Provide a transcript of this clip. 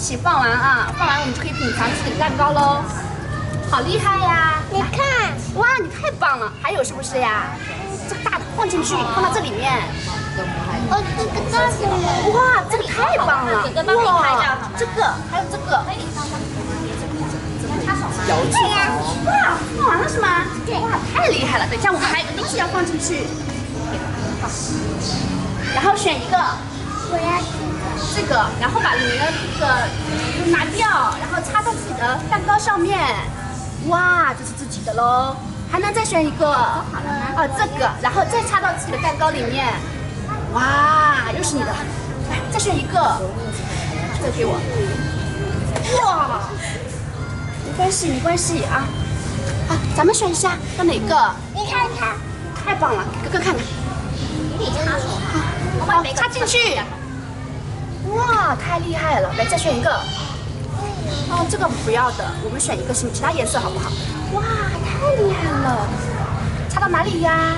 起放完啊，放完我们就可以品尝自己的蛋糕喽。好厉害呀！你看，哇，你太棒了！还有是不是呀？这个大的放进去，放到这里面。哦，这个大的，哇，这个太棒了！哥哥帮你拍照好吗？这个还有这个。对呀，哇，放完了是吗？哇，太厉害了！等一下我们还有个东西要放进去，然后选一个。我要这个，然后把里面的这个拿掉，然后插在自己的蛋糕上面。哇，这是自己的喽。还能再选一个？啊，这个，然后再插到自己的蛋糕里面。哇，又是你的。来，再选一个，这个给我。哇，没关系，没关系啊。啊，咱们选一下，要哪个？你看看，太棒了，给哥哥看看。你插手哈，好，插进去。哇，太厉害了！来，再选一个。哦，这个不要的，我们选一个其他颜色好不好？哇，太厉害了！插到哪里呀？